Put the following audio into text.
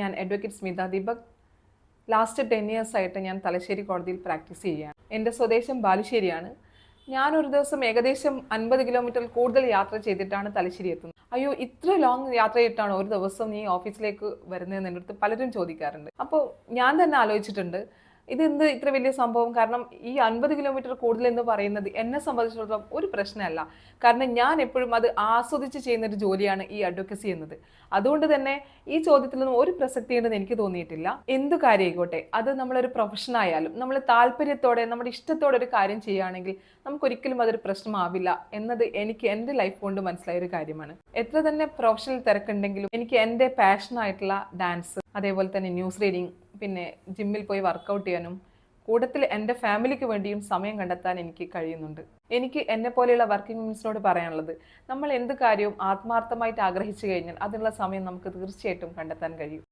ഞാൻ advocate Smitha Deepak. Last 10 years ആയിട്ട് ഞാൻ തലശ്ശേരി കോടതിയിൽ പ്രാക്ടീസ് ചെയ്യുകയാണ്. എൻ്റെ സ്വദേശം ബാലുശ്ശേരിയാണ്. ഞാനൊരു ദിവസം ഏകദേശം 50 കിലോമീറ്റർ കൂടുതൽ യാത്ര ചെയ്തിട്ടാണ് തലശ്ശേരി എത്തുന്നത്. അയ്യോ, ഇത്ര ലോങ് യാത്ര ചെയ്തിട്ടാണോ ഒരു ദിവസം നീ ഓഫീസിലേക്ക് വരുന്നതെന്ന് എൻ്റെ അടുത്ത് പലരും ചോദിക്കാറുണ്ട്. അപ്പോൾ ഞാൻ തന്നെ ആലോചിച്ചിട്ടുണ്ട്, ഇതെന്ത് ഇത്ര വലിയ സംഭവം? കാരണം ഈ 50 കിലോമീറ്റർ കൂടുതൽ എന്ന് പറയുന്നത് എന്നെ സംബന്ധിച്ചിടത്തോളം ഒരു പ്രശ്നമല്ല. കാരണം ഞാൻ എപ്പോഴും അത് ആസ്വദിച്ച് ചെയ്യുന്ന ഒരു ജോലിയാണ് ഈ അഡ്വക്കസി എന്നത്. അതുകൊണ്ട് തന്നെ ഈ ചോദ്യത്തിലൊന്നും ഒരു പ്രസക്തി ഉണ്ടെന്ന് എനിക്ക് തോന്നിയിട്ടില്ല. എന്തു കാര്യമായിക്കോട്ടെ, അത് നമ്മളൊരു പ്രൊഫഷൻ ആയാലും നമ്മൾ താല്പര്യത്തോടെ നമ്മുടെ ഇഷ്ടത്തോടെ ഒരു കാര്യം ചെയ്യുകയാണെങ്കിൽ നമുക്കൊരിക്കലും അതൊരു പ്രശ്നമാവില്ല എന്നത് എനിക്ക് എൻ്റെ ലൈഫ് കൊണ്ട് മനസ്സിലായ ഒരു കാര്യമാണ്. എത്ര തന്നെ പ്രൊഫഷണൽ തിരക്കുണ്ടെങ്കിലും എനിക്ക് എൻ്റെ പാഷനായിട്ടുള്ള ഡാൻസ്, അതേപോലെ തന്നെ ന്യൂസ് റീഡിങ്, പിന്നെ ജിമ്മിൽ പോയി വർക്കൗട്ട് ചെയ്യാനും കൂട്ടത്തിൽ എൻ്റെ ഫാമിലിക്ക് വേണ്ടിയും സമയം കണ്ടെത്താൻ എനിക്ക് കഴിയുന്നുണ്ട്. എനിക്ക് എന്നെ പോലെയുള്ള വർക്കിംഗ് വുമൻസിനോട് പറയാനുള്ളത്, നമ്മൾ എന്ത് കാര്യവും ആത്മാർത്ഥമായിട്ട് ആഗ്രഹിച്ചു കഴിഞ്ഞാൽ അതിനുള്ള സമയം നമുക്ക് തീർച്ചയായിട്ടും കണ്ടെത്താൻ കഴിയും.